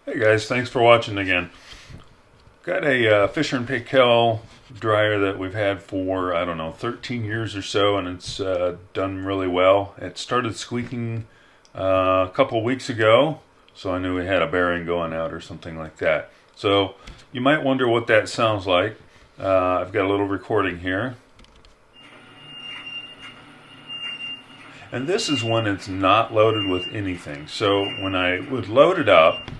Hey guys, thanks for watching again. Got a Fisher and Paykel dryer that we've had for, I don't know, 13 years or so, and it's done really well. It started squeaking a couple weeks ago, so I knew we had a bearing going out or something like that. So you might wonder what that sounds like. I've got a little recording here. And this is when it's not loaded with anything. So when I would load it up,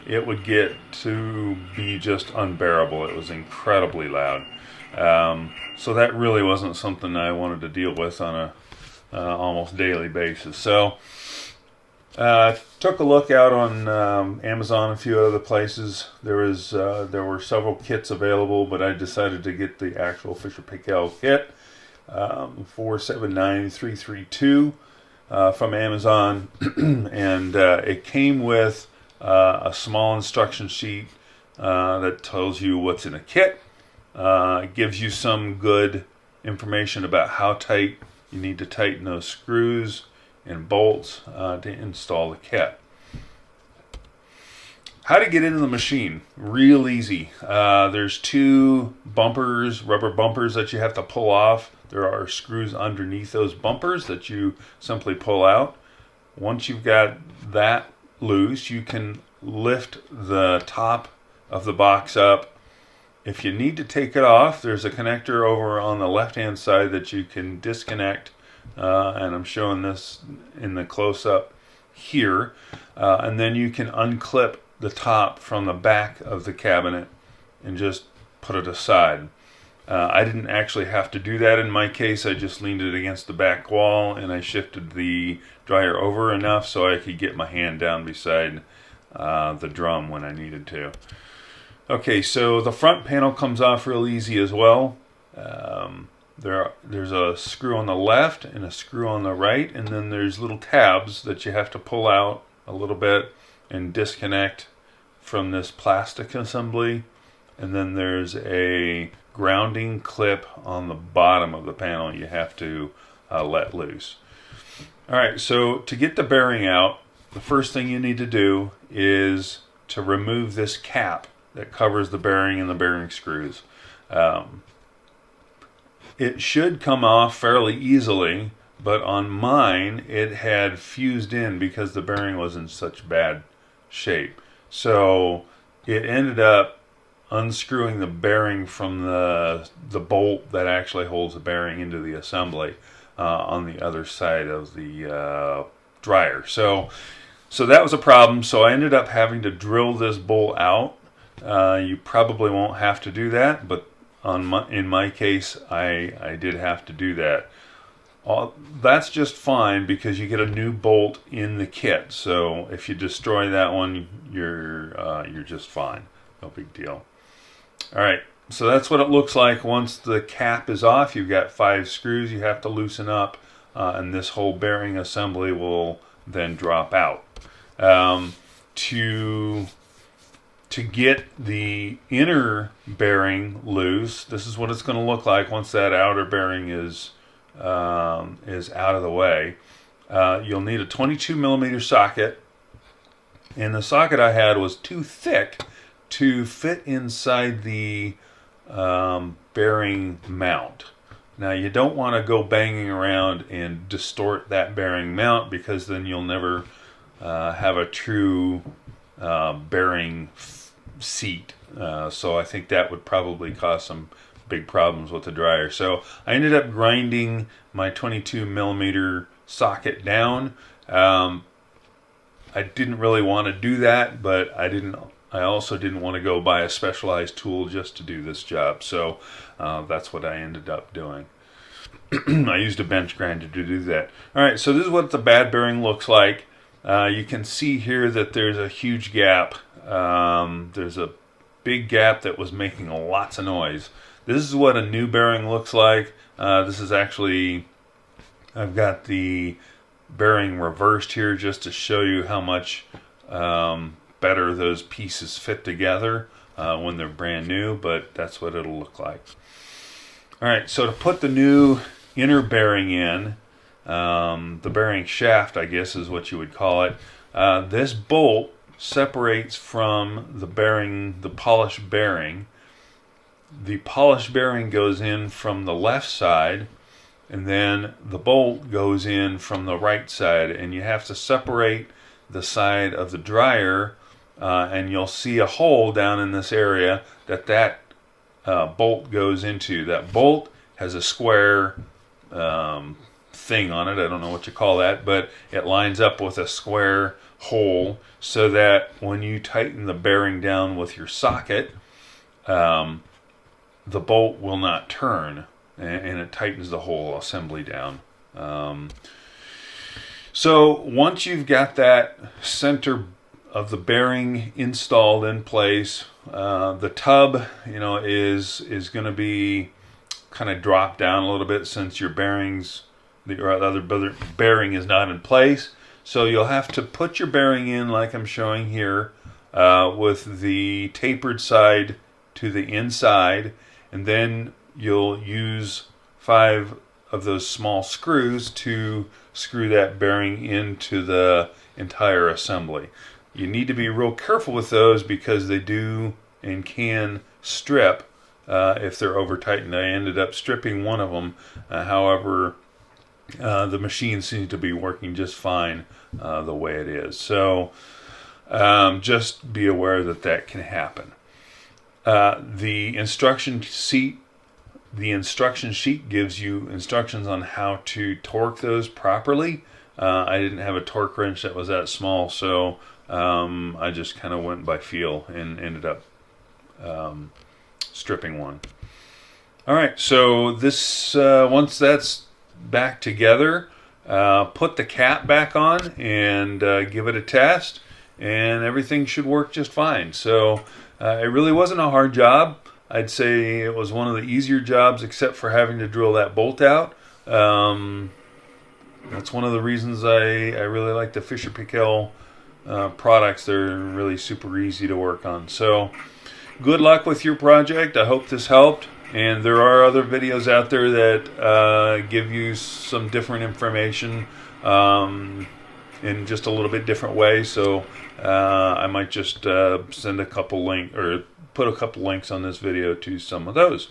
it would get to be just unbearable. It was incredibly loud. So that really wasn't something I wanted to deal with on a almost daily basis. So took a look out on Amazon, a few other places. There were several kits available, but I decided to get the actual Fisher Paykel kit, 479332 from Amazon, and it came with a small instruction sheet that tells you what's in a kit. It gives you some good information about how tight you need to tighten those screws and bolts to install the kit. How to get into the machine? Real easy. There's two bumpers, rubber bumpers that you have to pull off. There are screws underneath those bumpers that you simply pull out. Once you've got that loose, you can lift the top of the box up. If you need to take it off, there's a connector over on the left hand side that you can disconnect, and I'm showing this in the close-up here, and then you can unclip the top from the back of the cabinet and just put it aside. I didn't actually have to do that in my case. I just leaned it against the back wall and I shifted the dryer over enough so I could get my hand down beside the drum when I needed to. Okay, so the front panel comes off real easy as well. There's a screw on the left and a screw on the right, and then there's little tabs that you have to pull out a little bit and disconnect from this plastic assembly. And then there's a grounding clip on the bottom of the panel you have to let loose. Alright, so to get the bearing out, the first thing you need to do is to remove this cap that covers the bearing and the bearing screws. It should come off fairly easily, but on mine it had fused in because the bearing was in such bad shape. So it ended up unscrewing the bearing from the bolt that actually holds the bearing into the assembly on the other side of the dryer. So that was a problem. So I ended up having to drill this bolt out. You probably won't have to do that, but in my case, I did have to do that. That's just fine because you get a new bolt in the kit. So if you destroy that one, you're just fine. No big deal. All right, so that's what it looks like once the cap is off. You've got 5 screws you have to loosen up, and this whole bearing assembly will then drop out. To get the inner bearing loose, this is what it's going to look like once that outer bearing is out of the way. You'll need a 22 millimeter socket, and the socket I had was too thick to fit inside the bearing mount. Now you don't want to go banging around and distort that bearing mount because then you'll never have a true bearing seat. So I think that would probably cause some big problems with the dryer. So I ended up grinding my 22 millimeter socket down. I didn't really want to do that, but I also didn't want to go buy a specialized tool just to do this job. So that's what I ended up doing. I used a bench grinder to do that. Alright, so this is what the bad bearing looks like. You can see here that there's a huge gap. There's a big gap that was making lots of noise. This is what a new bearing looks like. This is actually, I've got the bearing reversed here just to show you how much better those pieces fit together when they're brand new, but that's what it'll look like. Alright, so to put the new inner bearing in, the bearing shaft, I guess is what you would call it, this bolt separates from the bearing, the polished bearing. The polished bearing goes in from the left side, and then the bolt goes in from the right side, and you have to separate the side of the dryer, and you'll see a hole down in this area that bolt goes into. That bolt has a square thing on it. I don't know what you call that, but it lines up with a square hole so that when you tighten the bearing down with your socket, the bolt will not turn, and it tightens the whole assembly down. So once you've got that center of the bearing installed in place, the tub, is going to be kind of dropped down a little bit since your bearings, the other bearing is not in place. So you'll have to put your bearing in like I'm showing here, with the tapered side to the inside, and then you'll use 5 of those small screws to screw that bearing into the entire assembly. You need to be real careful with those because they do and can strip if they're over tightened. I ended up stripping one of them. However, the machine seems to be working just fine the way it is. So just be aware that that can happen. The instruction sheet gives you instructions on how to torque those properly. I didn't have a torque wrench that was that small, so I just kind of went by feel and ended up stripping one. All right, so this once that's back together, put the cap back on and give it a test, and everything should work just fine. So it really wasn't a hard job. I'd say it was one of the easier jobs, except for having to drill that bolt out. That's one of the reasons I really like the Fisher Paykel products. They're really super easy to work on. So good luck with your project. I hope this helped. And there are other videos out there that give you some different information in just a little bit different way. So I might just send a couple put a couple links on this video to some of those.